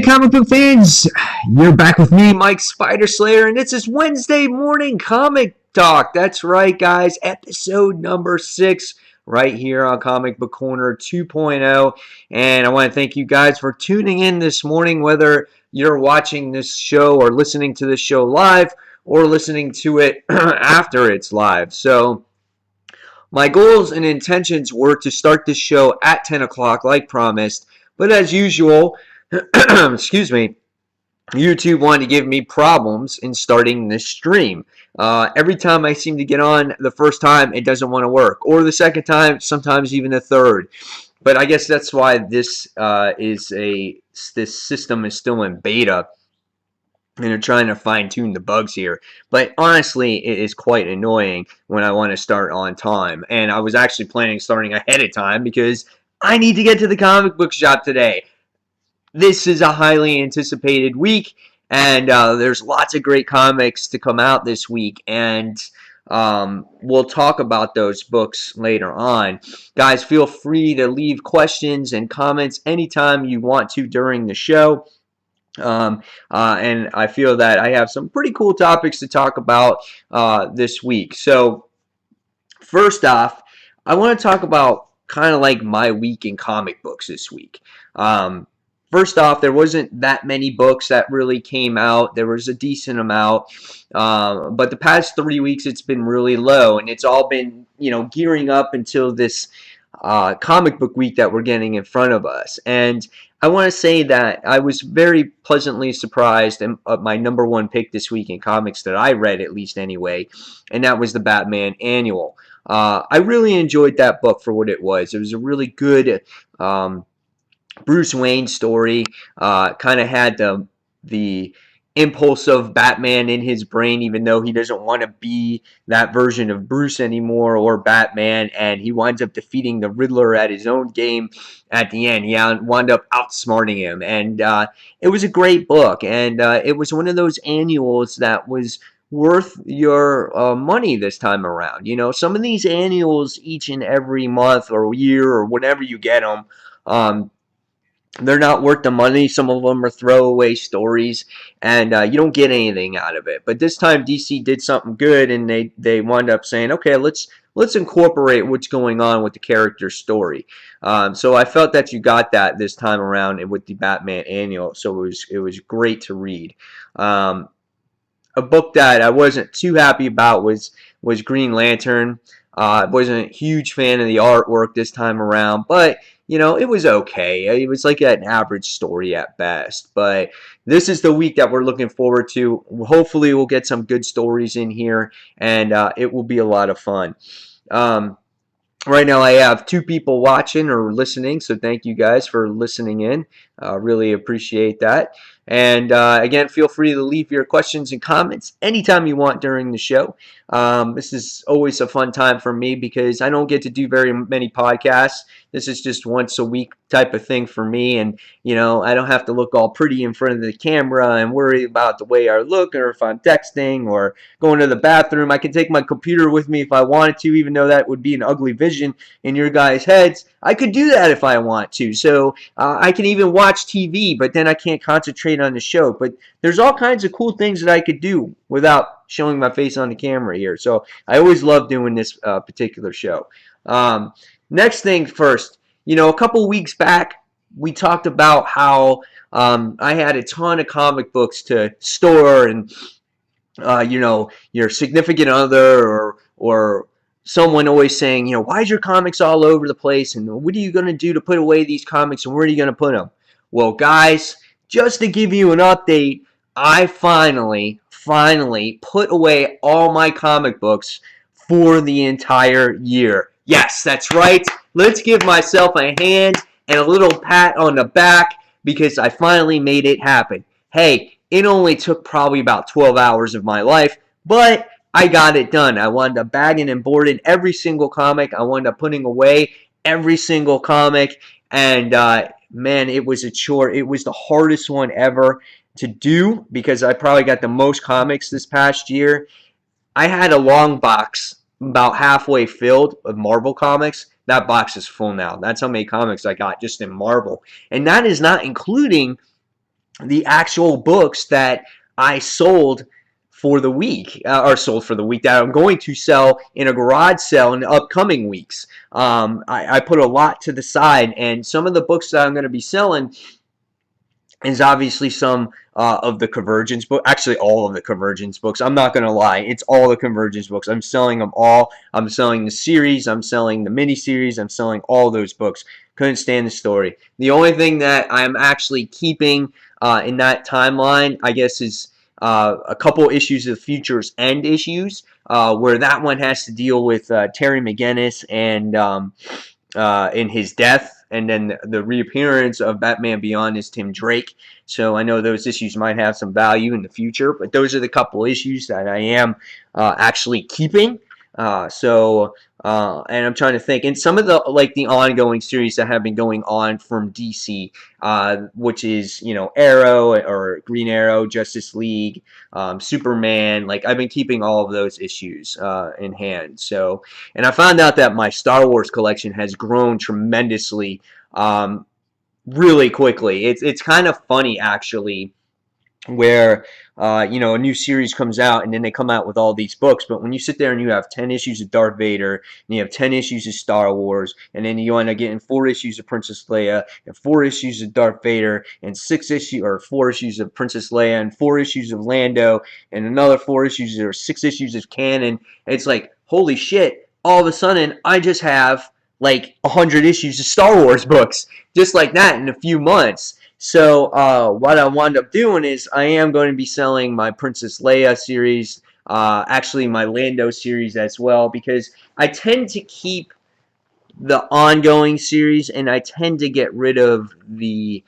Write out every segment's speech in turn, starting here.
comic book fans, you're back with me, Mike Spider Slayer, and this is Wednesday morning comic talk. That's right, guys, episode number 6 right here on Comic Book Corner 2.0. And I want to thank you guys for tuning in this morning, whether you're watching this show or listening to this show live or listening to it after it's live. So my goals and intentions were to start this show at 10 o'clock like promised, but as usual, excuse me, YouTube wanted to give me problems in starting this stream. Every time I seem to get on the first time, it doesn't want to work. Or the second time, sometimes even the third. But I guess that's why this system is still in beta. And they're trying to fine-tune the bugs here. But honestly, it is quite annoying when I want to start on time. And I was actually planning starting ahead of time because I need to get to the comic book shop today. This is a highly anticipated week, and there's lots of great comics to come out this week, and we'll talk about those books later on. Guys, feel free to leave questions and comments anytime you want to during the show. And I feel that I have some pretty cool topics to talk about this week. So, first off, I want to talk about kind of like my week in comic books this week. First off, there wasn't that many books that really came out. There was a decent amount. But the past 3 weeks, it's been really low. And it's all been, gearing up until this comic book week that we're getting in front of us. And I want to say that I was very pleasantly surprised at my number one pick this week in comics that I read, at least anyway. And that was the Batman Annual. I really enjoyed that book for what it was. It was a really good Bruce Wayne story. Kind of had the impulse of Batman in his brain, even though he doesn't want to be that version of Bruce anymore or Batman, and he winds up defeating the Riddler at his own game at the end. He wound up outsmarting him, and it was a great book, and it was one of those annuals that was worth your money this time around. Some of these annuals each and every month or year or whenever you get them, they're not worth the money. Some of them are throwaway stories, and you don't get anything out of it. But this time, DC did something good, and they wound up saying, "Okay, let's incorporate what's going on with the character's story." So I felt that you got that this time around, and with the Batman Annual, so it was great to read. A book that I wasn't too happy about was Green Lantern. I wasn't a huge fan of the artwork this time around, but it was okay. It was like an average story at best. But this is the week that we're looking forward to. Hopefully, we'll get some good stories in here, and it will be a lot of fun. Right now, I have 2 people watching or listening, so thank you guys for listening in. Really appreciate that. And again, feel free to leave your questions and comments anytime you want during the show. This is always a fun time for me because I don't get to do very many podcasts. This is just once a week type of thing for me, and I don't have to look all pretty in front of the camera and worry about the way I look or if I'm texting or going to the bathroom. I can take my computer with me if I wanted to, even though that would be an ugly vision in your guys' heads. I could do that if I want to. So I can even watch TV, but then I can't concentrate on the show. But there's all kinds of cool things that I could do without showing my face on the camera here. So I always love doing this particular show. Next thing first, a couple weeks back, we talked about how I had a ton of comic books to store, and your significant other or someone always saying, why is your comics all over the place, and what are you going to do to put away these comics, and where are you going to put them? Well, guys, just to give you an update, I finally put away all my comic books for the entire year. Yes, that's right. Let's give myself a hand and a little pat on the back because I finally made it happen. Hey, it only took probably about 12 hours of my life, but I got it done. I wound up bagging and boarding every single comic. I wound up putting away every single comic, and man, it was a chore. It was the hardest one ever to do because I probably got the most comics this past year. I had a long box about halfway filled of Marvel comics. That box is full now. That's how many comics I got just in Marvel. And that is not including the actual books that I sold for the week, or sold for the week, that I'm going to sell in a garage sale in the upcoming weeks. I put a lot to the side, and some of the books that I'm going to be selling is obviously some of the Convergence book. Actually, all of the Convergence books. I'm not going to lie. It's all the Convergence books. I'm selling them all. I'm selling the series. I'm selling the mini-series. I'm selling all those books. Couldn't stand the story. The only thing that I'm actually keeping in that timeline, I guess, is a couple issues of Futures End issues, where that one has to deal with Terry McGinnis and in his death, and then the reappearance of Batman Beyond as Tim Drake. So I know those issues might have some value in the future, but those are the couple issues that I am actually keeping. And I'm trying to think, and some of the the ongoing series that have been going on from DC, which is Arrow or Green Arrow, Justice League, Superman. Like I've been keeping all of those issues in hand. So, and I found out that my Star Wars collection has grown tremendously, really quickly. It's kind of funny actually, where a new series comes out and then they come out with all these books, but when you sit there and you have 10 issues of Darth Vader and you have 10 issues of Star Wars, and then you end up getting 4 issues of Princess Leia and 4 issues of Darth Vader and 4 issues of Princess Leia and 4 issues of Lando and another 4 issues or 6 issues of canon, it's like, holy shit, all of a sudden I just have like 100 issues of Star Wars books just like that in a few months. So what I wound up doing is I am going to be selling my Princess Leia series, actually my Lando series as well, because I tend to keep the ongoing series and I tend to get rid of the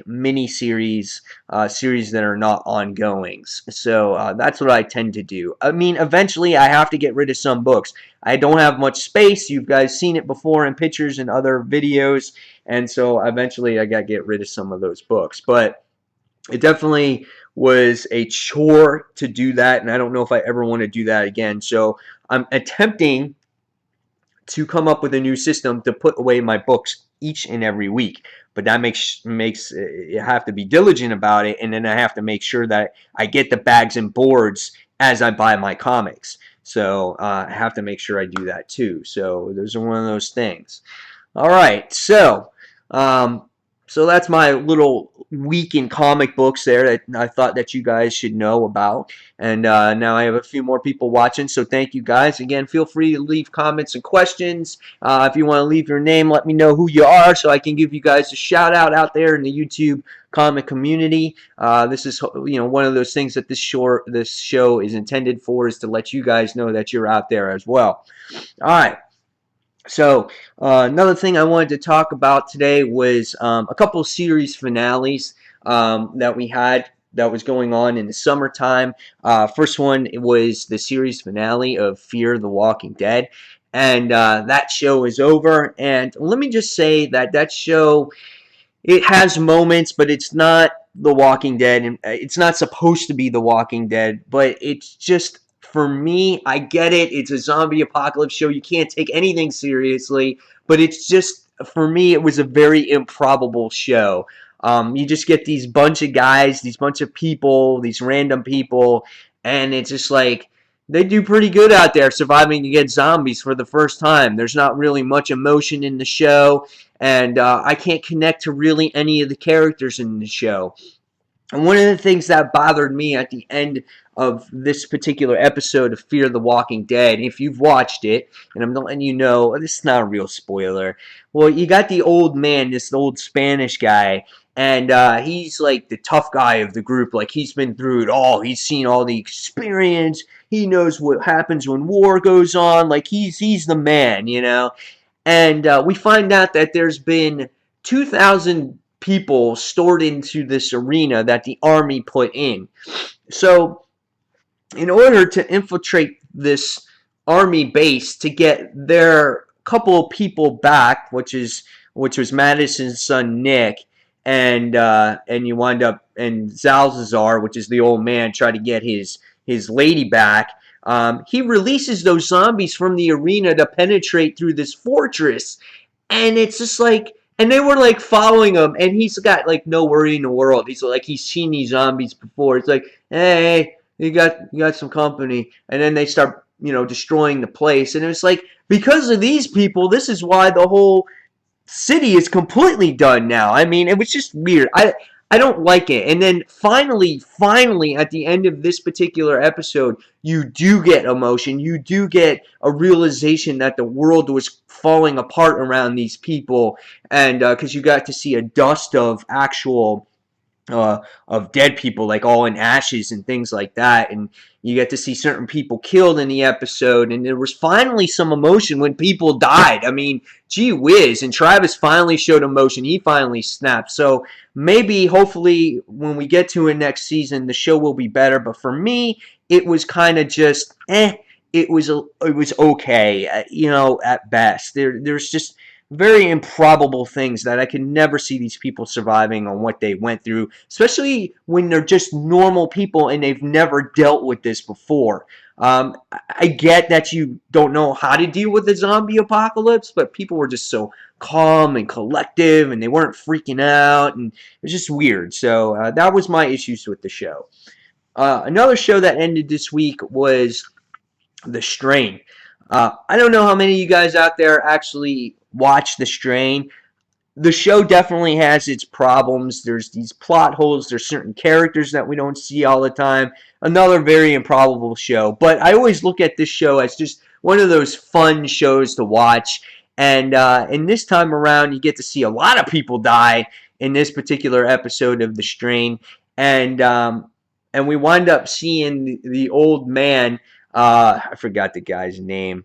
mini series, series that are not ongoings. So that's what I tend to do. I mean, eventually I have to get rid of some books. I don't have much space. You guys seen it before in pictures and other videos, and so eventually I got to get rid of some of those books. But it definitely was a chore to do that, and I don't know if I ever want to do that again. So I'm attempting to come up with a new system to put away my books each and every week. But that makes you have to be diligent about it, and then I have to make sure that I get the bags and boards as I buy my comics. So I have to make sure I do that too. So those are one of those things. All right, um, so that's my little week in comic books there that I thought that you guys should know about. And now I have a few more people watching, so thank you guys. Again, feel free to leave comments and questions. If you want to leave your name, let me know who you are so I can give you guys a shout out there in the YouTube comic community. This is one of those things that this show is intended for, is to let you guys know that you're out there as well. All right. So another thing I wanted to talk about today was a couple of series finales that we had that was going on in the summertime. First one was the series finale of Fear the Walking Dead, and that show is over. And let me just say that show, it has moments, but it's not The Walking Dead, and it's not supposed to be The Walking Dead, but it's just, for me, I get it. It's a zombie apocalypse show. You can't take anything seriously, but it's just, for me, it was a very improbable show. You just get these bunch of guys, these bunch of people, these random people, and it's just like, they do pretty good out there surviving against zombies for the first time. There's not really much emotion in the show, and I can't connect to really any of the characters in the show. And one of the things that bothered me at the end of this particular episode of Fear the Walking Dead, if you've watched it, and I'm letting you know, this is not a real spoiler. Well, you got the old man, this old Spanish guy, and he's like the tough guy of the group. Like, he's been through it all. He's seen all the experience. He knows what happens when war goes on. Like, he's the man, you know? And we find out that there's been 2,000 people stored into this arena that the army put in. So in order to infiltrate this army base to get their couple of people back, which was Madison's son Nick, and you wind up, and Zalzazar, which is the old man, try to get his lady back. He releases those zombies from the arena to penetrate through this fortress, and it's just like, And they were like following him, and he's got like no worry in the world. He's like he's seen these zombies before. It's like, hey, you got some company, and then they start destroying the place, and it's like because of these people, this is why the whole city is completely done now. I mean, it was just weird. I don't like it. And then finally, at the end of this particular episode, you do get emotion. You do get a realization that the world was falling apart around these people, and because you got to see a dust of actual of dead people, like all in ashes and things like that. And you get to see certain people killed in the episode. And there was finally some emotion when people died. I mean, gee whiz. And Travis finally showed emotion. He finally snapped. So maybe, hopefully, when we get to it next season, the show will be better. But for me, it was kind of just it was okay, at best. There's just very improbable things that I can never see these people surviving on what they went through, especially when they're just normal people and they've never dealt with this before. I get that you don't know how to deal with the zombie apocalypse, but people were just so calm and collective, and they weren't freaking out, and it was just weird. So that was my issues with the show. Another show that ended this week was The Strain. I don't know how many of you guys out there actually watch The Strain. The show definitely has its problems. There's these plot holes. There's certain characters that we don't see all the time. Another very improbable show. But I always look at this show as just one of those fun shows to watch. And this time around, you get to see a lot of people die in this particular episode of The Strain. And we wind up seeing the old man. I forgot the guy's name.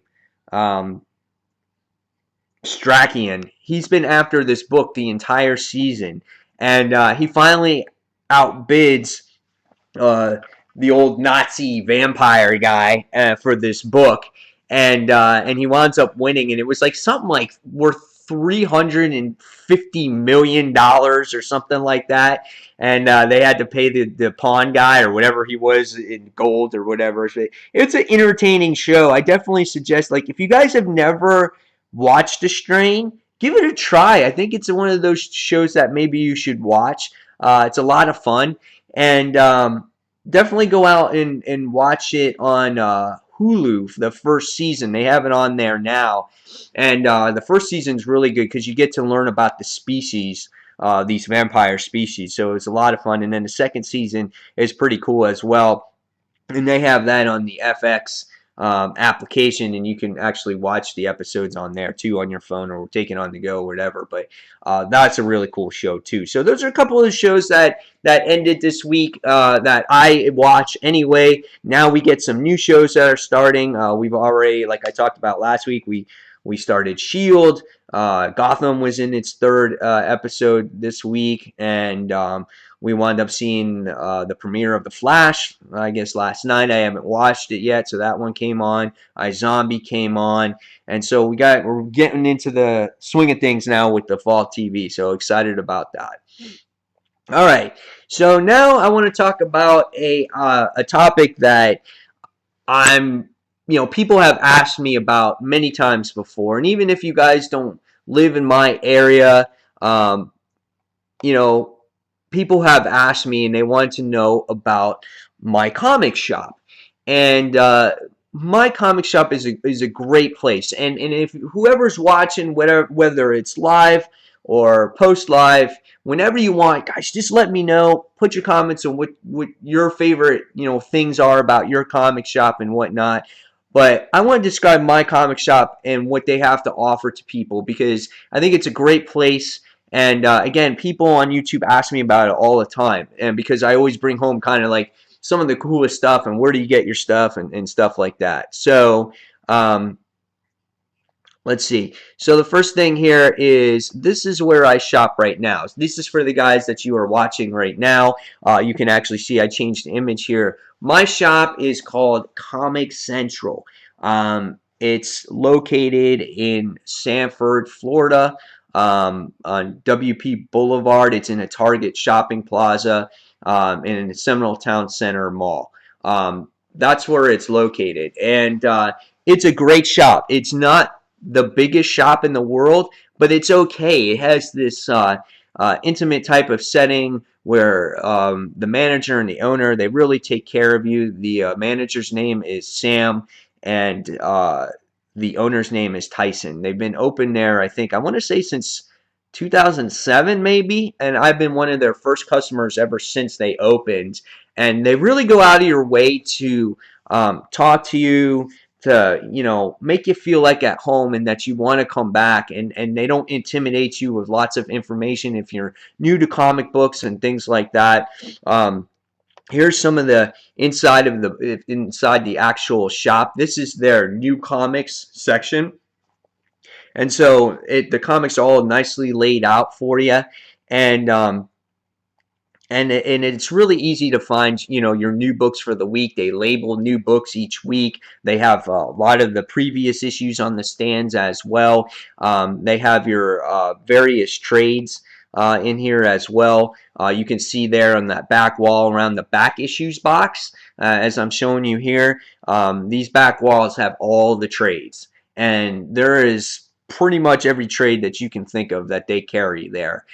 Strakian. He's been after this book the entire season, and he finally outbids uh, the old Nazi vampire guy for this book, and he winds up winning, and it was like something like worth $350 million or something like that. And they had to pay the pawn guy or whatever he was in gold or whatever. So it's an entertaining show. I definitely suggest, like, if you guys have never watched The Strain, give it a try. I think it's one of those shows that maybe you should watch. It's a lot of fun. And definitely go out and watch it on Hulu for the first season. They have it on there now. And the first season is really good because you get to learn about the species, these vampire species. So it's a lot of fun. And then the second season is pretty cool as well. And they have that on the FX application, and you can actually watch the episodes on there too on your phone or take it on the go or whatever. But that's a really cool show too. So those are a couple of the shows that ended this week that I watch anyway. Now we get some new shows that are starting. We've already, like I talked about last week, we started Shield. Gotham was in its third episode this week, and we wound up seeing the premiere of The Flash, I guess, last night. I haven't watched it yet, so that one came on. iZombie came on. And so we're getting into the swing of things now with the fall TV, so excited about that. All right, so now I want to talk about a topic that people have asked me about many times before. And even if you guys don't live in my area, you know, people have asked me and they want to know about my comic shop. And my comic shop is a great place. And if whoever's watching, whether it's live or post live, whenever you want, guys, just let me know. Put your comments on what your favorite things are about your comic shop and whatnot. But I want to describe my comic shop and what they have to offer to people because I think it's a great place. And again, people on YouTube ask me about it all the time, and because I always bring home kind of like some of the coolest stuff and where do you get your stuff and stuff like that. So let's see. So the first thing here is this is where I shop right now. This is for the guys that you are watching right now. You can actually see I changed the image here. My shop is called Comic Central. It's located in Sanford, Florida. On WP Boulevard. It's in a Target shopping plaza in the Seminole Town Center Mall. That's where it's located. And it's a great shop. It's not the biggest shop in the world, but it's okay. It has this intimate type of setting where the manager and the owner, they really take care of you. The manager's name is Sam, and the owner's name is Tyson. They've been open there, I think, I want to say since 2007 maybe, and I've been one of their first customers ever since they opened. And they really go out of your way to talk to you, to make you feel like at home and that you want to come back, and they don't intimidate you with lots of information if you're new to comic books and things like that. Here's some of the inside the actual shop. This is their new comics section, and so the comics are all nicely laid out for you, and and it's really easy to find your new books for the week. They label new books each week. They have a lot of the previous issues on the stands as well. They have your various trades in here as well. You can see there on that back wall around the back issues box, as I'm showing you here. These back walls have all the trades, and there is pretty much every trade that you can think of that they carry there.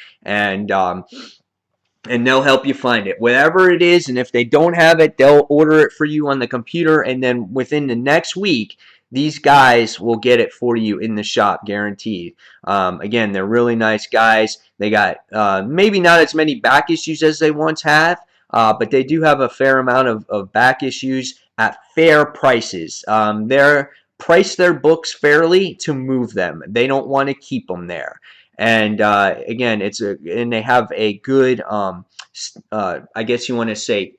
And they'll help you find it, whatever it is. And if they don't have it, they'll order it for you on the computer, and then within the next week, these guys will get it for you in the shop, guaranteed. Again, they're really nice guys. They got maybe not as many back issues as they once had, but they do have a fair amount of back issues at fair prices. They're price their books fairly to move them. They don't want to keep them there. And again, and they have a good, I guess you want to say,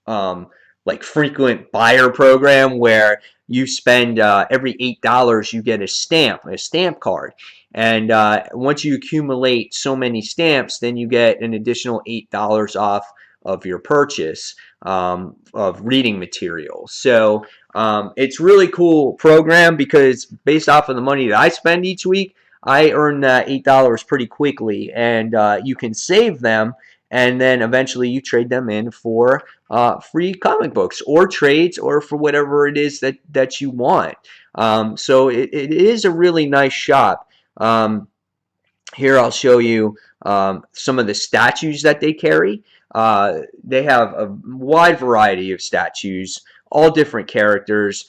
um, like frequent buyer program where you spend every $8 you get a stamp card, and once you accumulate so many stamps, then you get an additional $8 off of your purchase of reading material. So it's really cool program because based off of the money that I spend each week, I earn that $8 pretty quickly, and you can save them, and then eventually you trade them in for free comic books or trades or for whatever it is that you want. So it is a really nice shop. Here I'll show you some of the statues that they carry. They have a wide variety of statues, all different characters.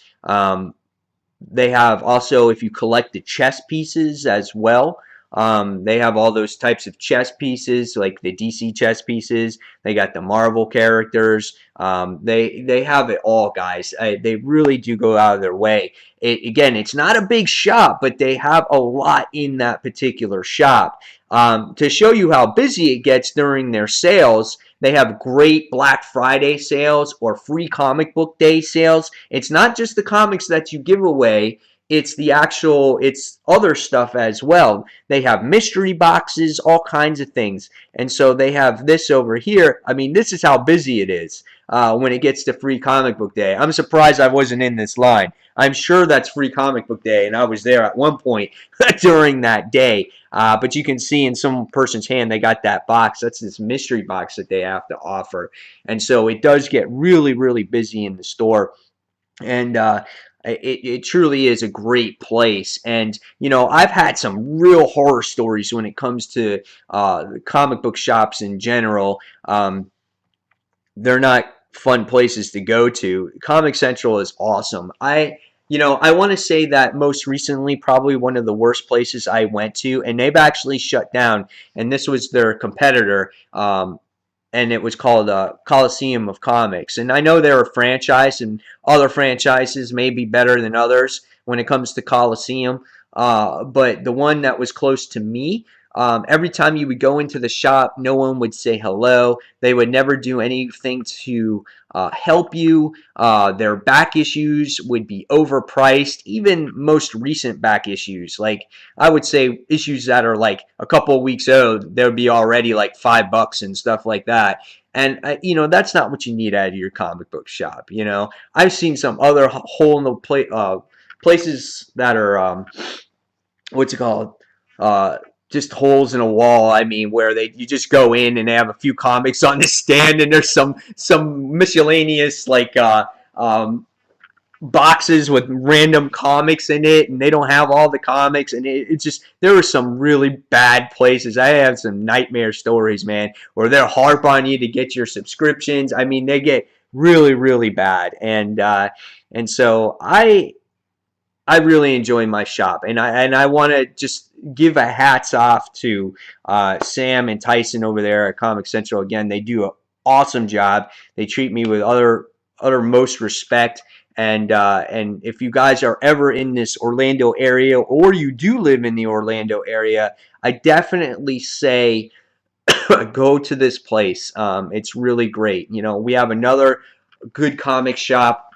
They have also, if you collect the chess pieces as well, they have all those types of chess pieces, like the DC chess pieces. They got the Marvel characters. They have it all, guys. They really do go out of their way. Again, it's not a big shop, but they have a lot in that particular shop. To show you how busy it gets during their sales, they have great Black Friday sales or free comic book day sales. It's not just the comics that you give away. It's other stuff as well. They have mystery boxes, all kinds of things. And so they have this over here. I mean, this is how busy it is when it gets to free comic book day. I'm surprised I wasn't in this line. I'm sure that's free comic book day, and I was there at one point during that day. But you can see in some person's hand, they got that box. That's this mystery box that they have to offer. And so it does get really, really busy in the store. And it truly is a great place. And I've had some real horror stories when it comes to comic book shops in general. They're not fun places to go to. Comic Central is awesome. I want to say that most recently, probably one of the worst places I went to, and they've actually shut down, and this was their competitor, and it was called Coliseum of Comics. And I know they're a franchise, and other franchises may be better than others when it comes to Coliseum, but the one that was close to me, every time you would go into the shop, no one would say hello. They would never do anything to help you. Their back issues would be overpriced. Even most recent back issues, like I would say issues that are like a couple of weeks old, they would be already like $5 and stuff like that. And that's not what you need out of your comic book shop. I've seen some other hole in the places that are what's it called? Just holes in a wall. I mean, where you just go in and they have a few comics on the stand, and there's some miscellaneous like boxes with random comics in it, and they don't have all the comics, and it's just there are some really bad places. I have some nightmare stories, man, where they'll harp on you to get your subscriptions. I mean, they get really really bad, and so I really enjoy my shop, and I want to just give a hats off to Sam and Tyson over there at Comic Central. Again, they do an awesome job. They treat me with uttermost respect. And if you guys are ever in this Orlando area, or you do live in the Orlando area, I definitely say go to this place. It's really great. You know, we have another good comic shop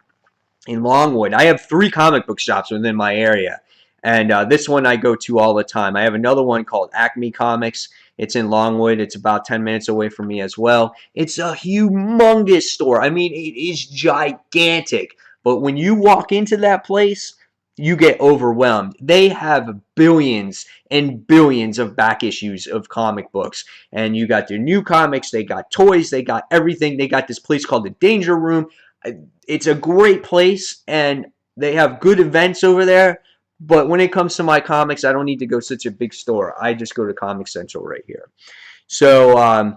in Longwood. I have 3 comic book shops within my area, and this one I go to all the time. I have another one called Acme Comics. It's in Longwood. It's about 10 minutes away from me as well. It's a humongous store. I mean, it is gigantic. But when you walk into that place, you get overwhelmed. They have billions and billions of back issues of comic books. And you got their new comics, they got toys, they got everything. They got this place called the Danger Room. It's a great place, and they have good events over there. But when it comes to my comics, I don't need to go to such a big store. I just go to Comic Central right here. So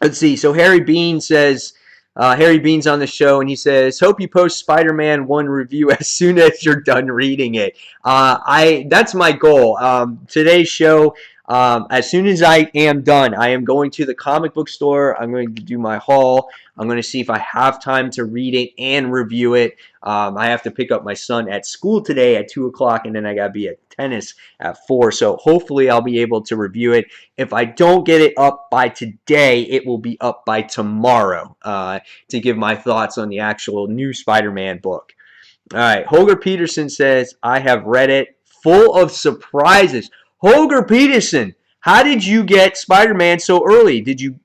let's see. So Harry Bean says, Harry Bean's on the show, and he says, "Hope you post Spider-Man 1 review as soon as you're done reading it." That's my goal. Today's show, as soon as I am done, I am going to the comic book store. I'm going to do my haul. I'm going to see if I have time to read it and review it. I have to pick up my son at school today at 2 o'clock, and then I got to be at tennis at 4. So hopefully I'll be able to review it. If I don't get it up by today, it will be up by tomorrow to give my thoughts on the actual new Spider-Man book. All right, Holger Peterson says, I have read it, full of surprises. Holger Peterson, how did you get Spider-Man so early? Did you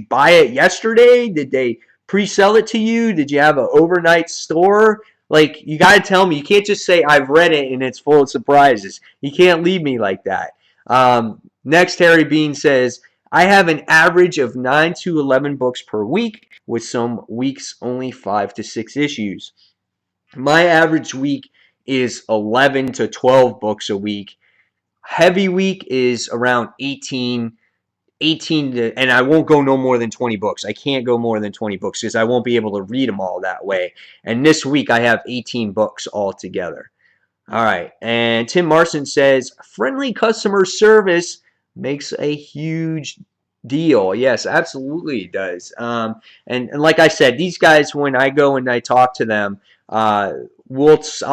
buy it yesterday? Did they pre-sell it to you? Did you have an overnight store? Like, you got to tell me. You can't just say, I've read it and it's full of surprises. You can't leave me like that. Next, Harry Bean says, I have an average of 9 to 11 books per week, with some weeks only 5 to 6 issues. My average week is 11 to 12 books a week. Heavy week is around 18 to, and I won't go no more than 20 books. I can't go more than 20 books because I won't be able to read them all that way. And this week I have 18 books altogether. All right. And Tim Marson says, friendly customer service makes a huge deal. Yes, absolutely it does. And like I said, these guys, when I go and I talk to them, I'll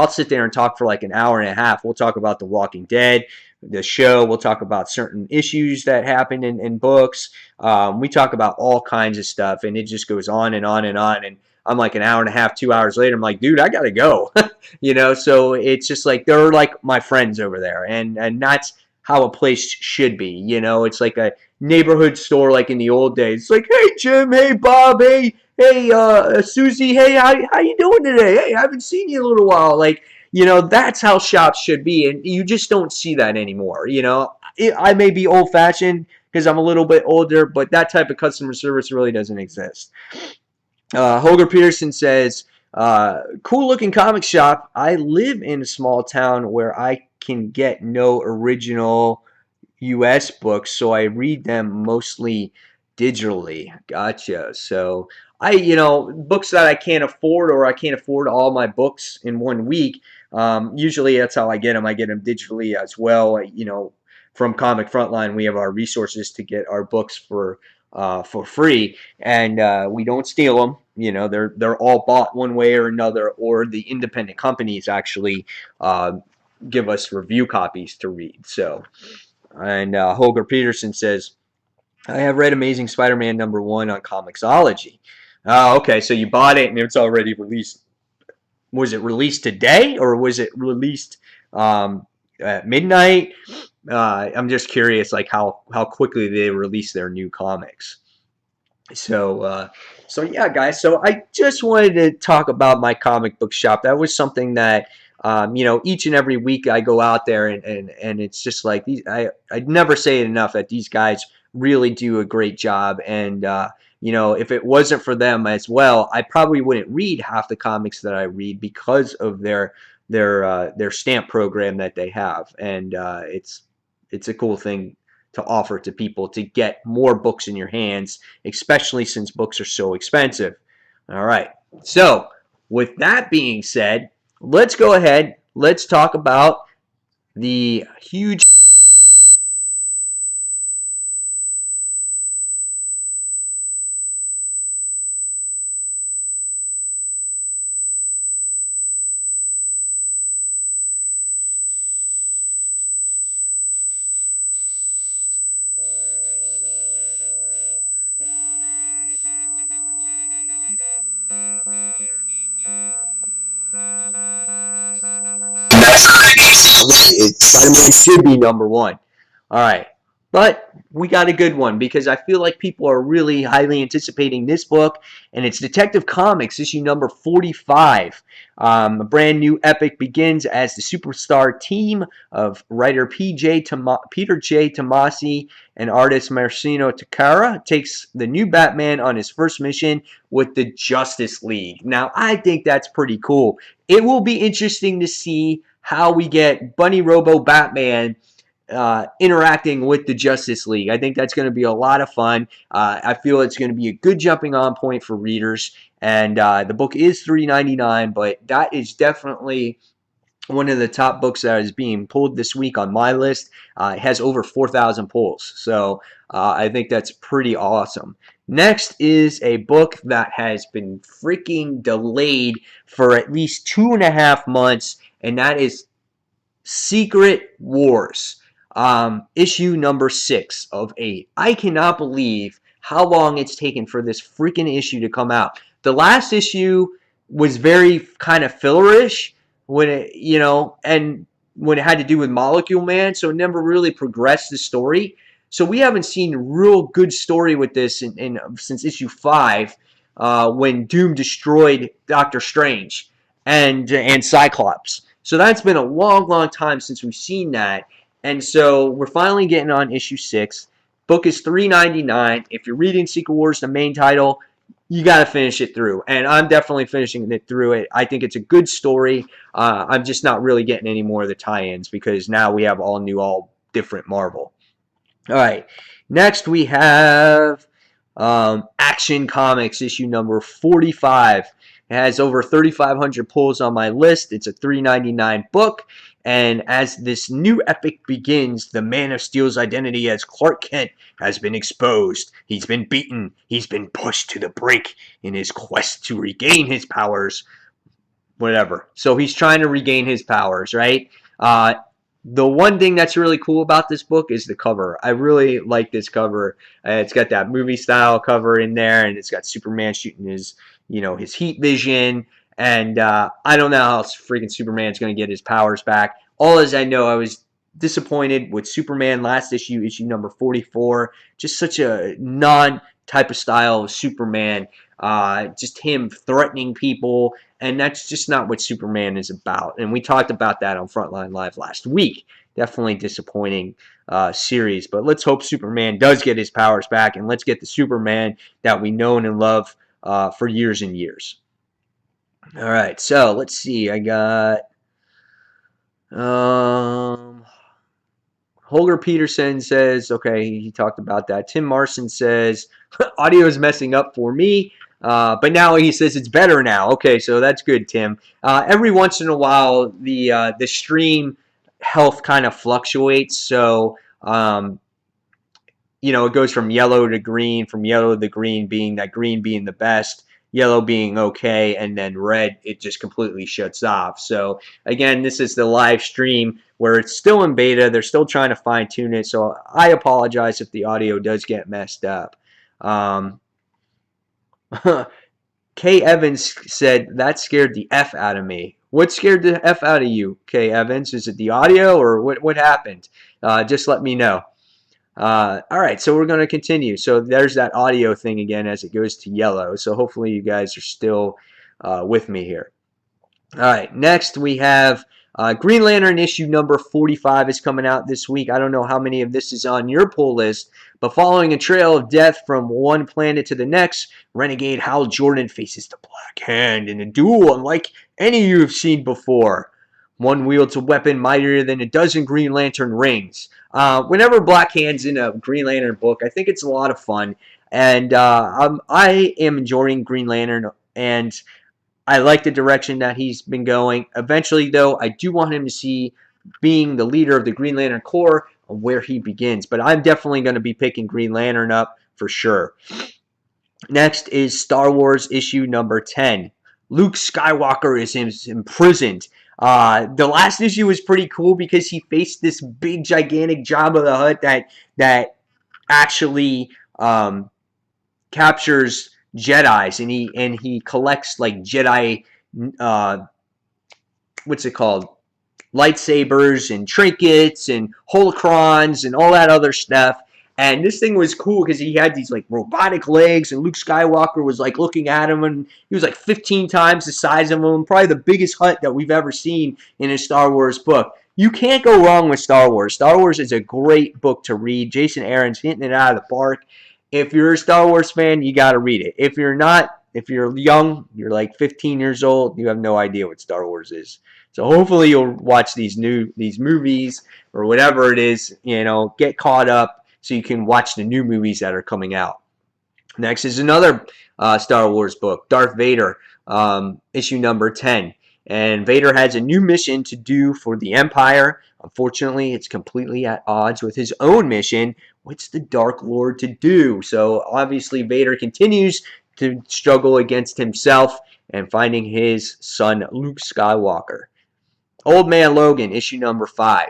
sit there and talk for like an hour and a half. We'll talk about The Walking Dead, the show. We'll talk about certain issues that happen in books. We talk about all kinds of stuff, and it just goes on and on and on. And I'm like an hour and a half, 2 hours later, I'm like, dude, I gotta go. You know, so it's just like they're like my friends over there, and that's how a place should be. You know, it's like a neighborhood store like in the old days. It's like, hey Jim, hey Bob, hey Susie, hey, how you doing today? Hey, I haven't seen you in a little while. Like, you know, that's how shops should be, and you just don't see that anymore. You know, I may be old fashioned because I'm a little bit older, but that type of customer service really doesn't exist. Holger Peterson says, cool looking comic shop. I live in a small town where I can get no original US books, so I read them mostly digitally. Gotcha. So books that I can't afford, or I can't afford all my books in 1 week, usually that's how I get them. I get them digitally as well. You know, from Comic Frontline, we have our resources to get our books for free, and we don't steal them. You know, they're all bought one way or another, or the independent companies actually give us review copies to read. So, and Holger Peterson says, I have read Amazing Spider-Man #1 on Comixology. Okay, so you bought it and it's already released. Was it released today, or was it released at midnight? I'm just curious, like how quickly they release their new comics. So yeah, guys. So I just wanted to talk about my comic book shop. That was something that each and every week I go out there, and it's just like these. I'd never say it enough that these guys really do a great job, and if it wasn't for them as well, I probably wouldn't read half the comics that I read because of their stamp program that they have, and it's a cool thing to offer to people to get more books in your hands, especially since books are so expensive. All right. So, with that being said, let's go ahead. Let's talk about the huge. Spider-Man should be number one. All right. But we got a good one because I feel like people are really highly anticipating this book, and it's Detective Comics, issue number 45. A brand new epic begins as the superstar team of writer Peter J. Tomasi and artist Marcino Takara takes the new Batman on his first mission with the Justice League. Now, I think that's pretty cool. It will be interesting to see how we get Bunny Robo Batman interacting with the Justice League. I think that's going to be a lot of fun. I feel it's going to be a good jumping on point for readers. And the book is $3.99, but that is definitely one of the top books that is being pulled this week on my list. It has over 4,000 pulls. So I think that's pretty awesome. Next is a book that has been freaking delayed for at least 2.5 months, and that is Secret Wars, issue number 6 of 8. I cannot believe how long it's taken for this freaking issue to come out. The last issue was very kind of fillerish when and when it had to do with Molecule Man, so it never really progressed the story. So we haven't seen a real good story with this since issue 5, when Doom destroyed Doctor Strange and Cyclops. So that's been a long, long time since we've seen that. And so we're finally getting on issue 6. Book is $3.99. If you're reading Secret Wars, the main title, you got to finish it through. And I'm definitely finishing it through it. I think it's a good story. I'm just not really getting any more of the tie-ins because now we have all new, all different Marvel. All right. Next we have Action Comics issue number 45. It has over 3,500 pulls on my list. It's a $3.99 book. And as this new epic begins, the Man of Steel's identity as Clark Kent has been exposed. He's been beaten. He's been pushed to the brink in his quest to regain his powers. Whatever. So he's trying to regain his powers, right? The one thing that's really cool about this book is the cover. I really like this cover. It's got that movie style cover in there, and it's got Superman shooting his heat vision. And I don't know how freaking Superman's going to get his powers back. All as I know, I was disappointed with Superman last issue, issue number 44. Just such a non-type of style of Superman. Just him threatening people, and that's just not what Superman is about. And we talked about that on Frontline Live last week. Definitely disappointing series, but let's hope Superman does get his powers back, and let's get the Superman that we know and love for years and years. All right, so let's see. I got Holger Peterson says, okay, he talked about that. Tim Marson says, audio is messing up for me, but now he says it's better now. Okay, so that's good, Tim. Every once in a while, the stream health kind of fluctuates, so it goes from yellow to green, from yellow to green being the best, yellow being okay, and then red, it just completely shuts off. So again, this is the live stream where it's still in beta. They're still trying to fine tune it, so I apologize if the audio does get messed up. Kay Evans said, that scared the F out of me. What scared the F out of you, Kay Evans? Is it the audio or what happened? Just let me know. All right, so we're going to continue. So there's that audio thing again as it goes to yellow. So hopefully you guys are still with me here. All right, next we have Green Lantern issue number 45 is coming out this week. I don't know how many of this is on your pull list, but following a trail of death from one planet to the next, Renegade Hal Jordan faces the Black Hand in a duel unlike any you have seen before. One wields a weapon mightier than a dozen Green Lantern rings. Whenever Black Hand's in a Green Lantern book, I think it's a lot of fun. And I am enjoying Green Lantern, and I like the direction that he's been going. Eventually, though, I do want him to see being the leader of the Green Lantern Corps and where he begins. But I'm definitely going to be picking Green Lantern up for sure. Next is Star Wars issue number 10. Luke Skywalker is imprisoned. The last issue was pretty cool because he faced this big, gigantic Jabba the Hutt that actually captures Jedis, and he collects like Jedi, what's it called? Lightsabers and trinkets and holocrons and all that other stuff. And this thing was cool because he had these like robotic legs, and Luke Skywalker was like looking at him, and he was like 15 times the size of him, probably the biggest Hutt that we've ever seen in a Star Wars book. You can't go wrong with Star Wars. Star Wars is a great book to read. Jason Aaron's hitting it out of the park. If you're a Star Wars fan, you got to read it. If you're not, if you're young, you're like 15 years old, you have no idea what Star Wars is. So hopefully you'll watch these movies or whatever it is, get caught up so you can watch the new movies that are coming out. Next is another Star Wars book, Darth Vader, issue number 10. And Vader has a new mission to do for the Empire. Unfortunately, it's completely at odds with his own mission. What's the Dark Lord to do? So obviously Vader continues to struggle against himself and finding his son Luke Skywalker. Old Man Logan, issue number 5.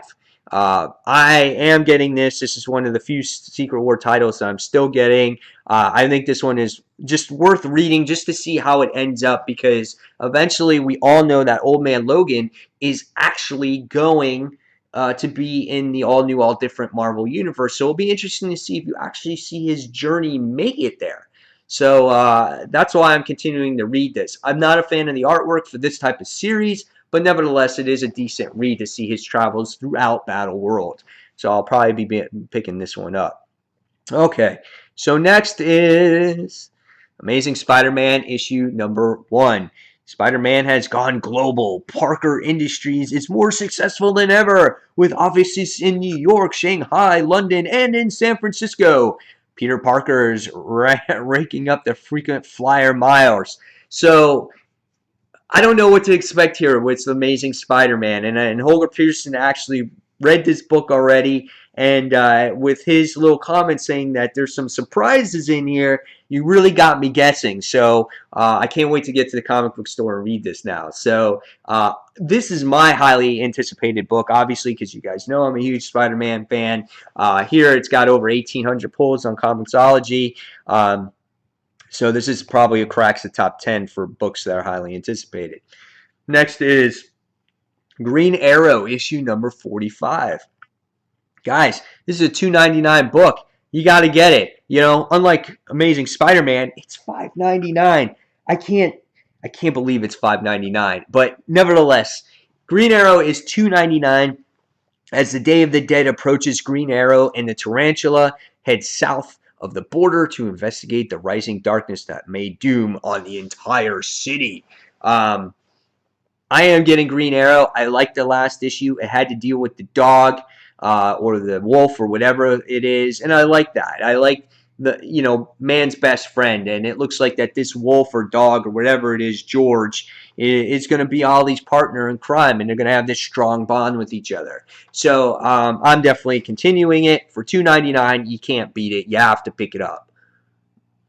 I am getting this. This is one of the few Secret War titles that I'm still getting. I think this one is just worth reading just to see how it ends up, because eventually we all know that Old Man Logan is actually going to be in the all-new, all-different Marvel Universe. So it'll be interesting to see if you actually see his journey make it there. So that's why I'm continuing to read this. I'm not a fan of the artwork for this type of series, but nevertheless, it is a decent read to see his travels throughout Battle World. So I'll probably be picking this one up. Okay, so next is Amazing Spider-Man issue number 1. Spider-Man has gone global. Parker Industries is more successful than ever, with offices in New York, Shanghai, London, and in San Francisco. Peter Parker is raking up the frequent flyer miles. So I don't know what to expect here with Amazing Spider-Man. And Holger Pearson actually read this book already, and with his little comment saying that there's some surprises in here, you really got me guessing. So I can't wait to get to the comic book store and read this now. So this is my highly anticipated book, obviously, because you guys know I'm a huge Spider-Man fan. Here it's got over 1,800 pulls on Comixology. So this is probably cracks the top 10 for books that are highly anticipated. Next is Green Arrow, issue number 45. Guys, this is a $2.99 book. You got to get it. Unlike Amazing Spider-Man, it's $5.99. I can't believe it's $5.99. But nevertheless, Green Arrow is $2.99. As the Day of the Dead approaches, Green Arrow and the Tarantula head south of the border to investigate the rising darkness that may doom on the entire city. I am getting Green Arrow. I like the last issue. It had to deal with the dog or the wolf or whatever it is, and I like that. I like the man's best friend, and it looks like that this wolf or dog or whatever it is, George, is going to be Ollie's partner in crime, and they're going to have this strong bond with each other. So I'm definitely continuing it for $2.99. You can't beat it. You have to pick it up.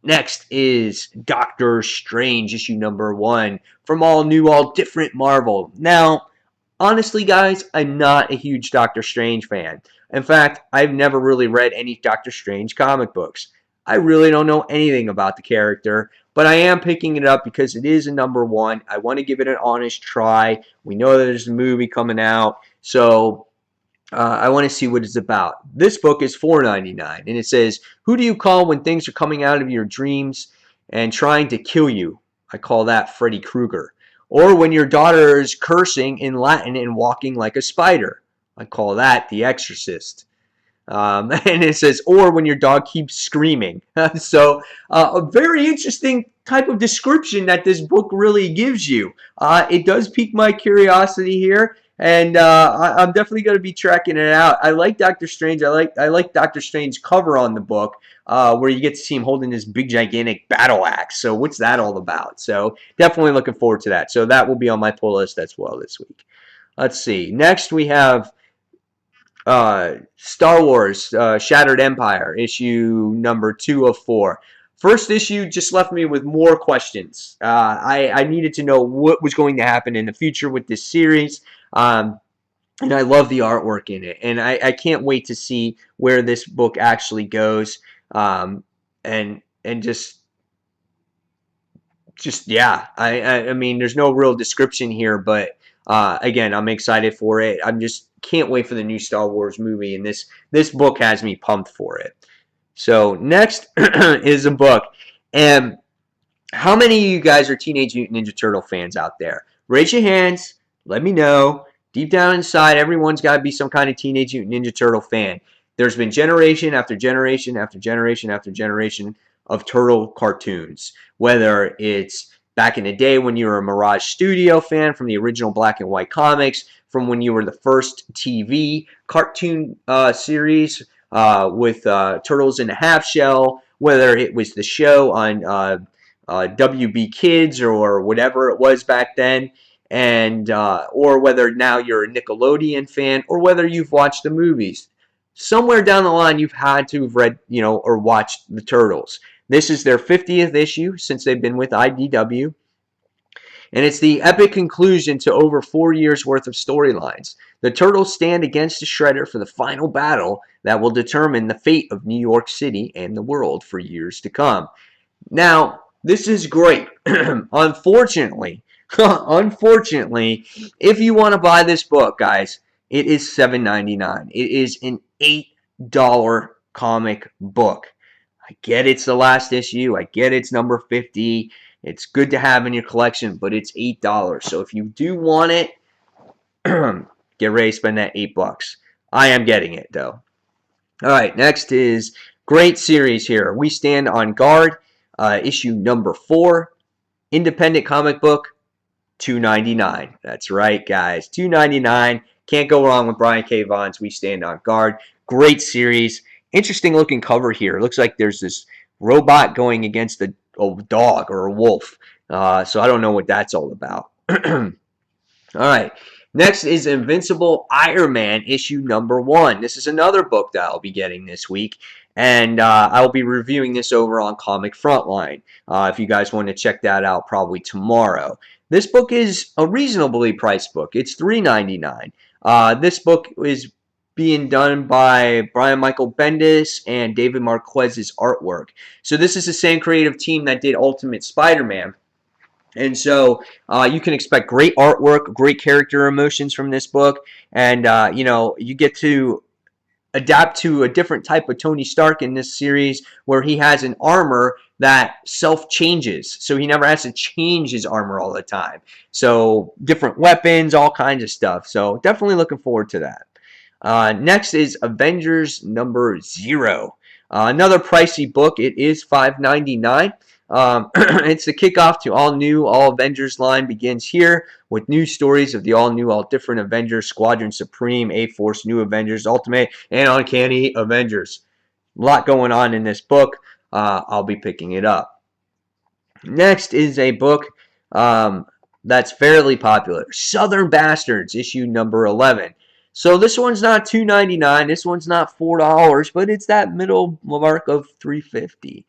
Next is Doctor Strange, issue number 1 from all new, all different Marvel. Now, honestly, guys, I'm not a huge Doctor Strange fan. In fact, I've never really read any Doctor Strange comic books. I really don't know anything about the character, but I am picking it up because it is a number 1. I want to give it an honest try. We know there's a movie coming out, so I want to see what it's about. This book is $4.99, and it says, "Who do you call when things are coming out of your dreams and trying to kill you?" I call that Freddy Krueger. or when your daughter is cursing in Latin and walking like a spider. I call that The Exorcist. And it says, or when your dog keeps screaming. So, a very interesting type of description that this book really gives you. It does pique my curiosity here, and I'm definitely going to be checking it out. I like Doctor Strange. I like Doctor Strange's cover on the book, where you get to see him holding this big gigantic battle axe. So, what's that all about? So, definitely looking forward to that. So, that will be on my pull list as well this week. Let's see. Next, we have Star Wars Shattered Empire, issue number 2 of 4. First issue just left me with more questions. I needed to know what was going to happen in the future with this series. And I love the artwork in it. And I can't wait to see where this book actually goes. And just yeah, I mean, there's no real description here, but again, I'm excited for it. I'm just can't wait for the new Star Wars movie, and this book has me pumped for it. So next is a book, and how many of you guys are Teenage Mutant Ninja Turtle fans out there? Raise your hands. Let me know. Deep down inside, everyone's got to be some kind of Teenage Mutant Ninja Turtle fan. There's been generation after generation after generation after generation of turtle cartoons. Whether it's back in the day when you were a Mirage Studio fan from the original black and white comics, from when you were the first TV cartoon series with Turtles in a Half Shell, whether it was the show on WB Kids or whatever it was back then, and or whether now you're a Nickelodeon fan or whether you've watched the movies. Somewhere down the line, you've had to have read, or watched the Turtles. This is their 50th issue since they've been with IDW. And it's the epic conclusion to over 4 years worth of storylines. The Turtles stand against the Shredder for the final battle that will determine the fate of New York City and the world for years to come. Now, this is great. Unfortunately, if you want to buy this book, guys, it is $7.99. It is an $8 comic book. I get it's the last issue. I get it's number 50. It's good to have in your collection, but it's $8. So if you do want it, get ready to spend that $8. I am getting it, though. All right, next is great series here. We Stand on Guard, issue number 4. Independent comic book, $2.99. That's right, guys. $2.99. Can't go wrong with Brian K. Vaughan's We Stand on Guard. Great series. Interesting looking cover here. It looks like there's this robot going against a dog or a wolf. So I don't know what that's all about. All right. Next is Invincible Iron Man, issue number 1. This is another book that I'll be getting this week. And I'll be reviewing this over on Comic Frontline. If you guys want to check that out, probably tomorrow. This book is a reasonably priced book. It's $3.99. This book is being done by Brian Michael Bendis and David Marquez's artwork. So this is the same creative team that did Ultimate Spider-Man. And so you can expect great artwork, great character emotions from this book. And, you get to adapt to a different type of Tony Stark in this series where he has an armor that self-changes. So he never has to change his armor all the time. So different weapons, all kinds of stuff. So definitely looking forward to that. Next is Avengers number 0. Another pricey book. It is $5.99. It's the kickoff to all Avengers line begins here with new stories of the all new, all different Avengers, Squadron Supreme, A-Force, New Avengers, Ultimate, and Uncanny Avengers. A lot going on in this book. I'll be picking it up. Next is a book that's fairly popular. Southern Bastards, issue number 11. So this one's not $2.99. This one's not $4, but it's that middle mark of $3.50.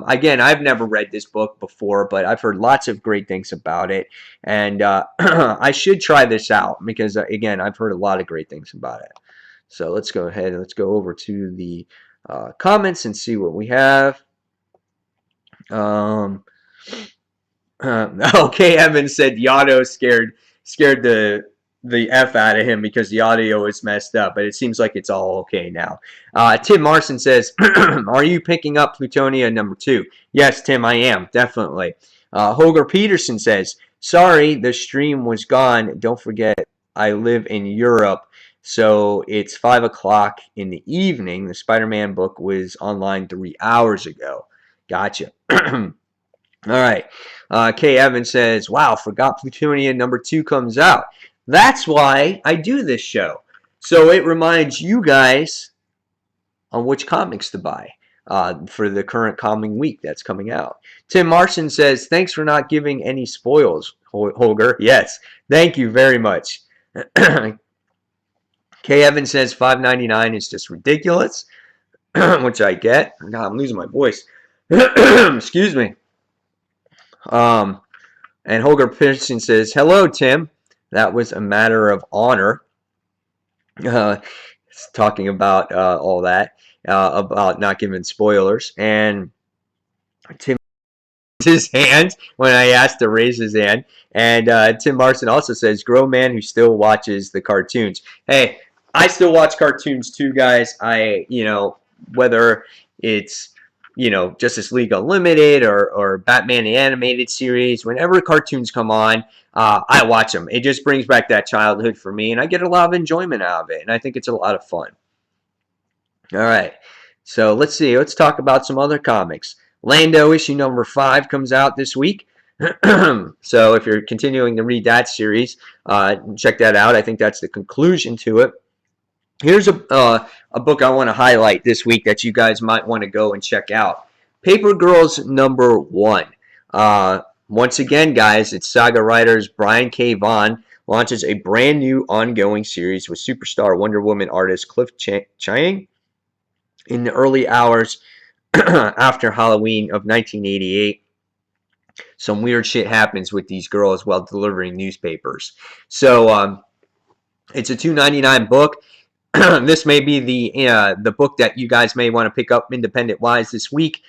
Again, I've never read this book before, but I've heard lots of great things about it, and I should try this out because, again, I've heard a lot of great things about it. So let's go ahead and let's go over to the comments and see what we have. Okay, Evan said Yotto scared the F out of him because the audio is messed up, but it seems like it's all okay now. Tim Marson says, are you picking up Plutonia number 2? Yes, Tim, I am, definitely. Holger Peterson says, Sorry, the stream was gone. Don't forget, I live in Europe, so it's 5 o'clock in the evening. The Spider-Man book was online 3 hours ago. Gotcha. All right. Kay Evans says, wow, forgot Plutonian #2 comes out. That's why I do this show. So it reminds you guys on which comics to buy for the current coming week that's coming out. Tim Marson says, thanks for not giving any spoils, Holger. Yes, thank you very much. Kay Evans says $5.99 is just ridiculous, which I get. God, I'm losing my voice. Excuse me. And Holger Pearson says, hello, Tim. That was a matter of honor. Talking about all that, about not giving spoilers. And Tim raised his hand when I asked to raise his hand. And Tim Marson also says, grown man who still watches the cartoons. Hey, I still watch cartoons too, guys. Whether it's, Justice League Unlimited or Batman the Animated Series, whenever cartoons come on, I watch them. It just brings back that childhood for me, and I get a lot of enjoyment out of it, and I think it's a lot of fun. All right, so let's see. Let's talk about some other comics. Lando issue #5 comes out this week. So if you're continuing to read that series, check that out. I think that's the conclusion to it. Here's a book I want to highlight this week that you guys might want to go and check out. Paper Girls #1. Once again, guys, it's Saga writers Brian K. Vaughan launches a brand new ongoing series with superstar Wonder Woman artist Cliff Chiang in the early hours after Halloween of 1988. Some weird shit happens with these girls while delivering newspapers. So it's a $2.99 book. This may be the book that you guys may want to pick up independent-wise this week.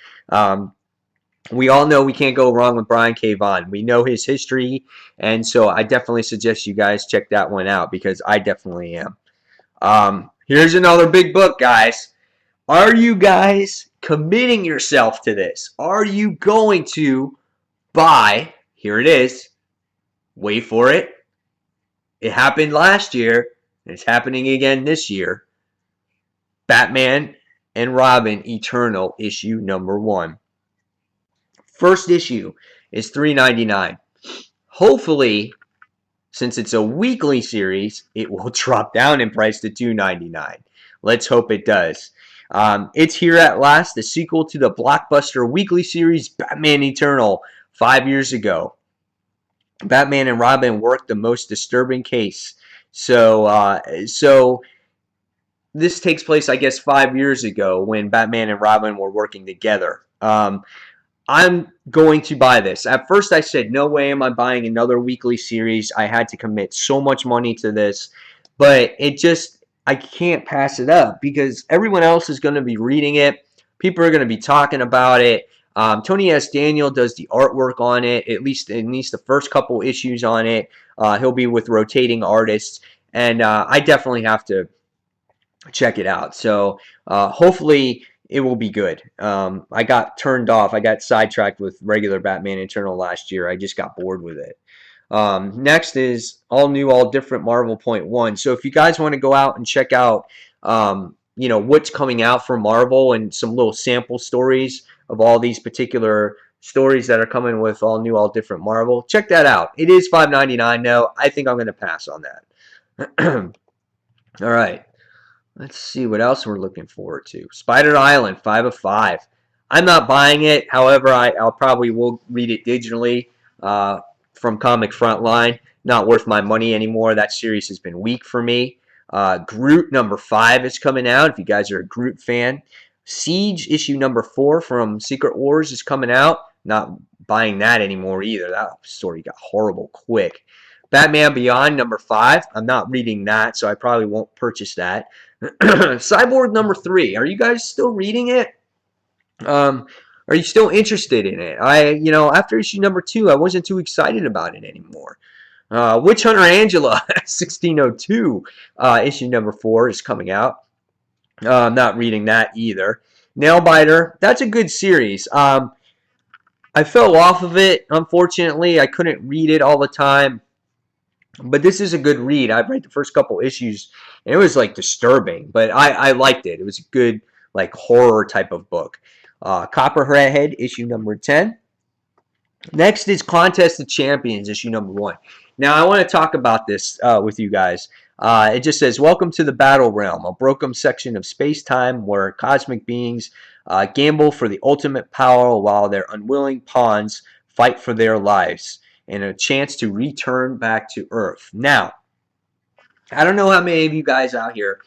We all know we can't go wrong with Brian K. Vaughan. We know his history, and so I definitely suggest you guys check that one out because I definitely am. Here's another big book, guys. Are you guys committing yourself to this? Are you going to buy, here it is, wait for it, it happened last year, it's happening again this year, Batman and Robin Eternal issue #1. First issue is $3.99. Hopefully, since it's a weekly series, it will drop down in price to $2.99. Let's hope it does. It's here at last, the sequel to the blockbuster weekly series Batman Eternal 5 years ago. Batman and Robin worked the most disturbing case. So this takes place, I guess, 5 years ago when Batman and Robin were working together. I'm going to buy this. At first I said, no way am I buying another weekly series. I had to commit so much money to this. But I can't pass it up because everyone else is going to be reading it. People are going to be talking about it. Tony S. Daniel does the artwork on it, at least the first couple issues on it. He'll be with rotating artists. And I definitely have to check it out. So hopefully it will be good. I got turned off. I got sidetracked with regular Batman Eternal last year. I just got bored with it. Next is All New, All Different Marvel .1. So if you guys want to go out and check out, what's coming out for Marvel and some little sample stories of all these particular stories that are coming with All New, All Different Marvel, check that out. It is $5.99 now. I think I'm going to pass on that. All right. Let's see what else we're looking forward to. Spider Island 5 of 5. I'm not buying it. However, I'll probably will read it digitally from Comic Frontline. Not worth my money anymore. That series has been weak for me. Groot #5 is coming out if you guys are a Groot fan. Siege issue #4 from Secret Wars is coming out. Not buying that anymore either. That story got horrible quick. Batman Beyond #5. I'm not reading that, so I probably won't purchase that. Cyborg #3. Are you guys still reading it? Are you still interested in it? After issue #2, I wasn't too excited about it anymore. Witch Hunter Angela 1602 issue #4 is coming out. I'm not reading that either. Nailbiter, that's a good series. I fell off of it. Unfortunately, I couldn't read it all the time. But this is a good read. I read the first couple issues, and it was like disturbing, but I liked it. It was a good like horror type of book. Copperhead issue number 10. Next is Contest of Champions, issue number 1. Now, I want to talk about this with you guys. It just says, Welcome to the Battle Realm, a broken section of space-time where cosmic beings gamble for the ultimate power while their unwilling pawns fight for their lives and a chance to return back to Earth. Now, I don't know how many of you guys out here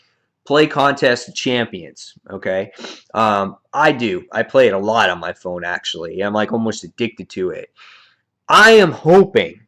play Contest of Champions, okay? I do. I play it a lot on my phone, actually. I'm like almost addicted to it. I am hoping,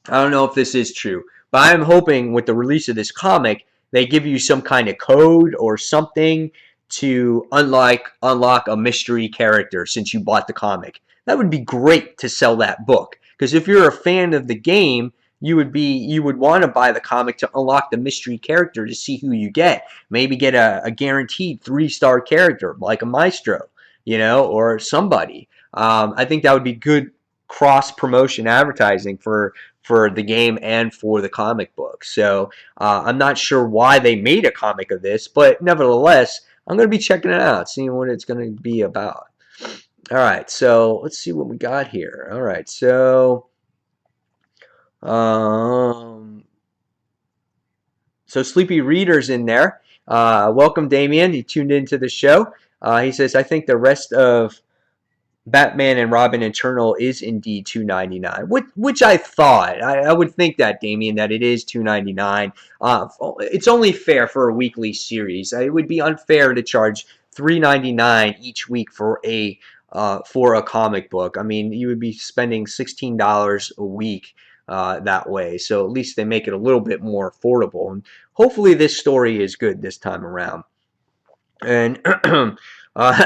I don't know if this is true, but I am hoping with the release of this comic, they give you some kind of code or something to unlock a mystery character since you bought the comic. That would be great to sell that book. Because if you're a fan of the game, you would want to buy the comic to unlock the mystery character to see who you get. Maybe get a guaranteed 3-star character like a Maestro, or somebody. I think that would be good cross promotion advertising for the game and for the comic book. So I'm not sure why they made a comic of this, but nevertheless, I'm going to be checking it out, seeing what it's going to be about. All right, so let's see what we got here. All right, so Sleepy Reader's in there. Welcome, Damien. He tuned into the show. He says, I think the rest of Batman and Robin Eternal is indeed $2.99, which I thought. I would think that, Damien, that it is $2.99. It's only fair for a weekly series. It would be unfair to charge $3.99 each week for a comic book. I mean, you would be spending $16 a week that way. So at least they make it a little bit more affordable. And hopefully this story is good this time around. And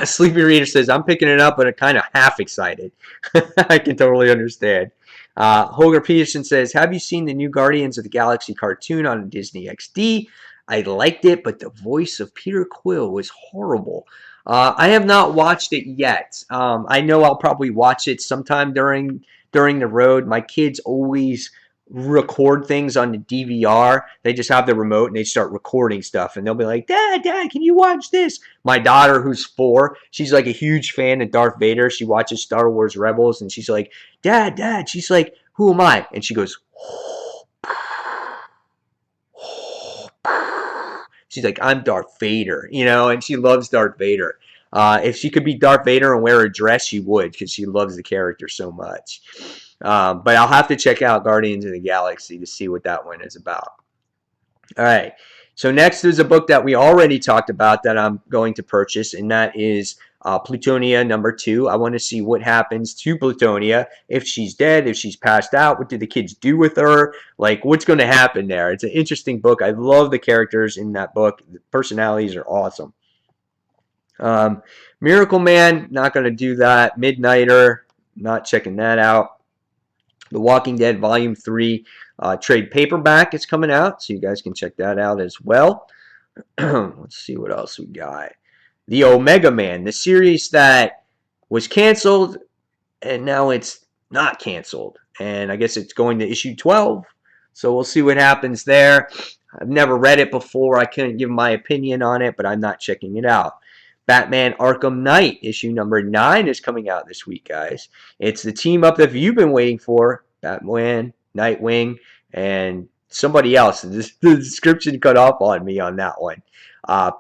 Sleepy Reader says, I'm picking it up, but I'm kind of half excited. I can totally understand. Holger Peterson says, have you seen the new Guardians of the Galaxy cartoon on Disney XD? I liked it, but the voice of Peter Quill was horrible. I have not watched it yet. I know I'll probably watch it sometime during the road. My kids always record things on the DVR. They just have the remote and they start recording stuff, and they'll be like, Dad, can you watch this? My daughter, who's 4, she's like a huge fan of Darth Vader. She watches Star Wars Rebels, and she's like, Dad, she's like, who am I? And she goes, she's like, I'm Darth Vader, and she loves Darth Vader. If she could be Darth Vader and wear a dress, she would, because she loves the character so much. But I'll have to check out Guardians of the Galaxy to see what that one is about. All right. So next is a book that we already talked about that I'm going to purchase, and that is Plutonia number 2. I want to see what happens to Plutonia, if she's dead, if she's passed out, what do the kids do with her, like what's going to happen there. It's an interesting book. I love the characters in that book. The personalities are awesome. Miracle Man, not going to do that. Midnighter, not checking that out. The Walking Dead Volume 3 trade paperback is coming out, so you guys can check that out as well. Let's see what else we got. The Omega Man, the series that was canceled, and now it's not canceled. And I guess it's going to issue 12, so we'll see what happens there. I've never read it before. I couldn't give my opinion on it, but I'm not checking it out. Batman Arkham Knight, issue number 9 is coming out this week, guys. It's the team up that you've been waiting for. Batman, Nightwing, and somebody else. The description cut off on me on that one.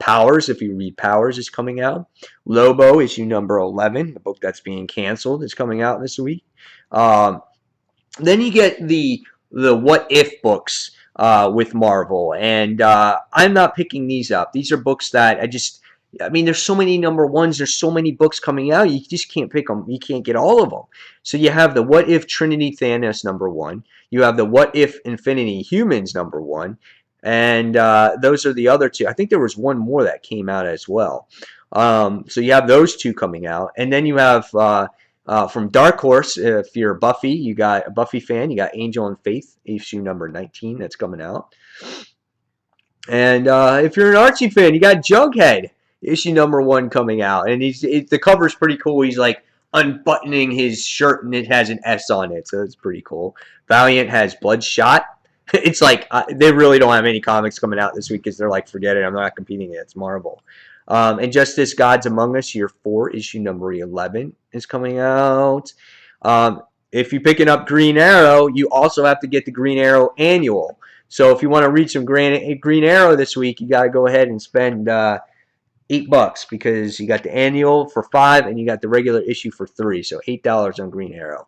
Powers, if you read Powers, is coming out. Lobo, issue number 11, the book that's being canceled, is coming out this week. Then you get the What If books with Marvel, and I'm not picking these up. These are books that there's so many number ones. There's so many books coming out. You just can't pick them. You can't get all of them. So you have the What If Trinity Thanos number 1. You have the What If Infinity Humans number 1. And those are the other 2. I think there was one more that came out as well. So you have those 2 coming out. And then you have from Dark Horse, if you're a Buffy fan, you got Angel and Faith, issue number 19 that's coming out. And if you're an Archie fan, you got Jughead, issue number 1 coming out, and the cover's pretty cool. He's like unbuttoning his shirt and it has an S on it, so that's pretty cool. Valiant has Bloodshot. It's like they really don't have any comics coming out this week because they're like, forget it, I'm not competing it. It's Marvel. Injustice Gods Among Us, year 4, issue number 11 is coming out. If you're picking up Green Arrow, you also have to get the Green Arrow annual. So if you want to read some Green Arrow this week, you got to go ahead and spend $8 because you got the annual for $5 and you got the regular issue for $3. So $8 on Green Arrow.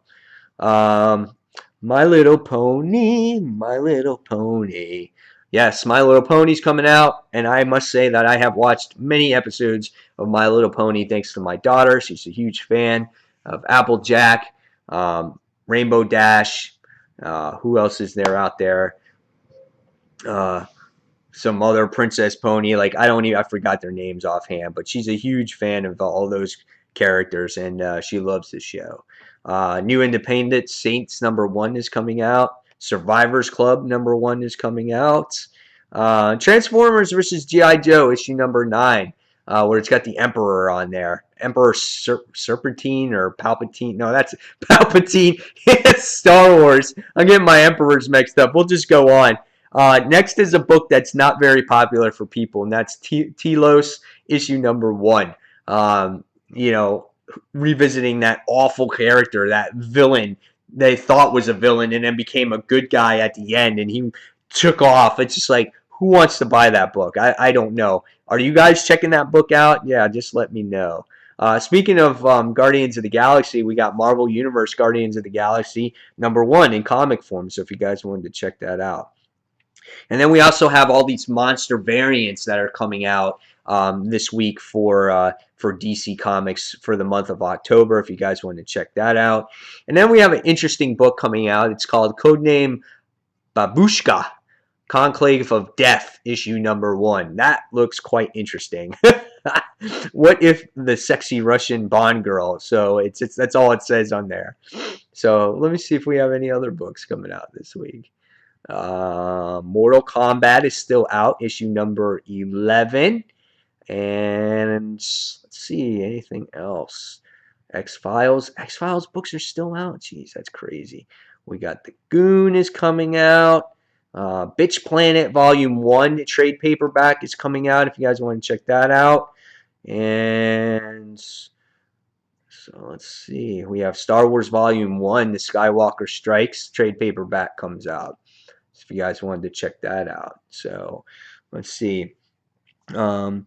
My Little Pony, My Little Pony. Yes, My Little Pony's coming out, and I must say that I have watched many episodes of My Little Pony thanks to my daughter. She's a huge fan of Applejack, Rainbow Dash. Who else is there out there? Some other Princess Pony. Like I forgot their names offhand, but she's a huge fan of all those characters, and she loves the show. New Independent Saints #1 is coming out. Survivors Club #1 is coming out. Transformers versus G.I. Joe issue #9, where it's got the Emperor on there. Emperor Serpentine or Palpatine. No, that's Palpatine. It's Star Wars. I'm getting my Emperors mixed up. We'll just go on. Next is a book that's not very popular for people, and that's Telos issue #1. Revisiting that awful character, that villain they thought was a villain and then became a good guy at the end, and he took off. It's just like, who wants to buy that book? I don't know. Are you guys checking that book out? Yeah, just let me know. Speaking of Guardians of the Galaxy, we got Marvel Universe Guardians of the Galaxy #1 in comic form, so if you guys wanted to check that out. And then we also have all these monster variants that are coming out this week for DC Comics for the month of October, if you guys want to check that out. And then we have an interesting book coming out. It's called Codename Babushka, Conclave of Death, issue #1. That looks quite interesting. What if the sexy Russian Bond girl? So that's all it says on there. So let me see if we have any other books coming out this week. Mortal Kombat is still out, issue #11. And let's see, anything else? X-Files books are still out. Jeez, that's crazy. We got The Goon is coming out. Bitch Planet Volume 1, the trade paperback, is coming out if you guys want to check that out. And so let's see. We have Star Wars Volume 1, The Skywalker Strikes, trade paperback comes out. If you guys wanted to check that out. So let's see. Con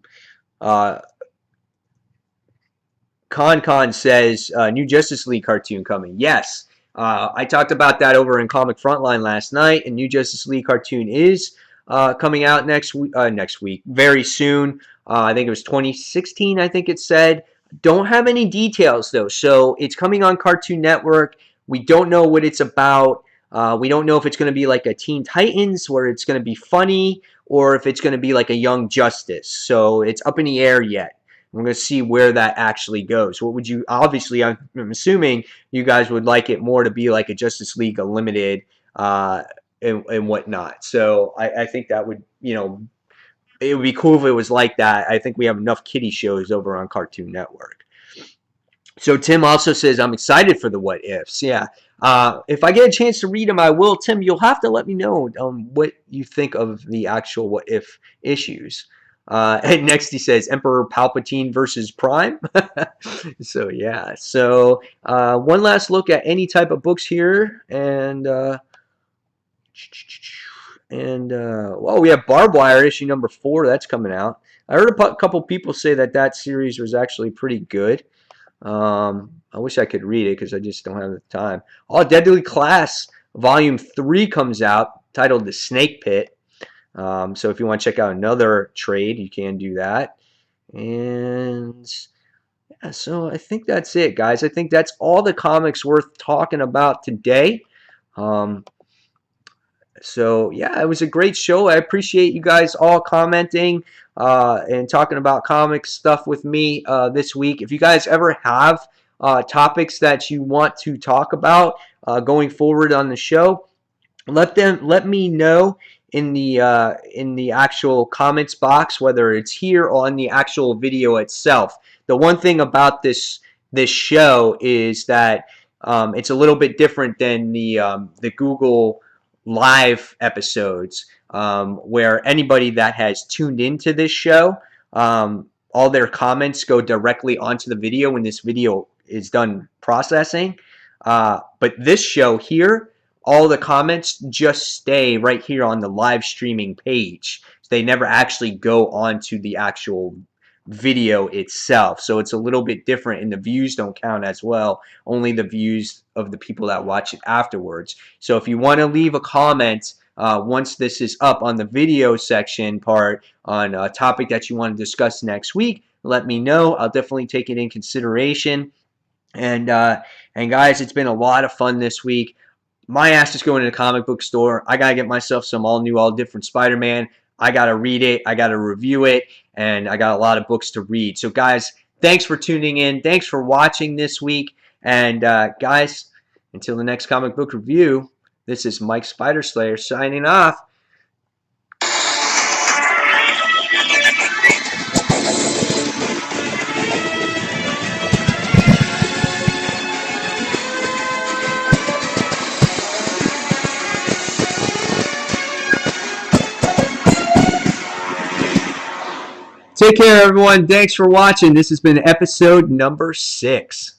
says new Justice League cartoon coming. Yes. I talked about that over in Comic Frontline last night, and new Justice League cartoon is coming out next week, very soon. I think it was 2016, I think it said. Don't have any details, though. So it's coming on Cartoon Network. We don't know what it's about. We don't know if it's going to be like a Teen Titans where it's going to be funny or if it's going to be like a Young Justice. So it's up in the air yet. We're going to see where that actually goes. What would you, obviously, I'm assuming you guys would like it more to be like a Justice League Unlimited and whatnot. So I think that would, it would be cool if it was like that. I think we have enough kiddie shows over on Cartoon Network. So Tim also says, I'm excited for the what ifs. Yeah. If I get a chance to read them, I will. Tim, you'll have to let me know what you think of the actual what if issues. And next he says, Emperor Palpatine versus Prime. So, yeah. So, one last look at any type of books here. And well, we have Barbed Wire, issue #4. That's coming out. I heard a couple people say that series was actually pretty good. I wish I could read it because I just don't have the time. All Deadly Class Volume 3 comes out, titled The Snake Pit. So if you want to check out another trade, you can do that. And yeah, so I think that's it, guys. I think that's all the comics worth talking about today. So yeah, it was a great show. I appreciate you guys all commenting and talking about comic stuff with me this week. If you guys ever have topics that you want to talk about going forward on the show, let me know in the actual comments box, whether it's here or on the actual video itself. The one thing about this this show is that it's a little bit different than the Google Live episodes, where anybody that has tuned into this show, all their comments go directly onto the video when this video is done processing. But this show here, all the comments just stay right here on the live streaming page. They never actually go onto the actual video itself. So it's a little bit different, and the views don't count as well. Only the views of the people that watch it afterwards. So if you want to leave a comment once this is up on the video section part on a topic that you want to discuss next week, let me know. I'll definitely take it in consideration. And guys, it's been a lot of fun this week. My ass is going to the comic book store. I gotta get myself some all new, all different Spider-Man. I gotta read it. I gotta review it, and I got a lot of books to read. So, guys, thanks for tuning in. Thanks for watching this week. And guys, until the next comic book review, this is Mike Spider Slayer signing off. Take care, everyone. Thanks for watching. This has been episode number 6.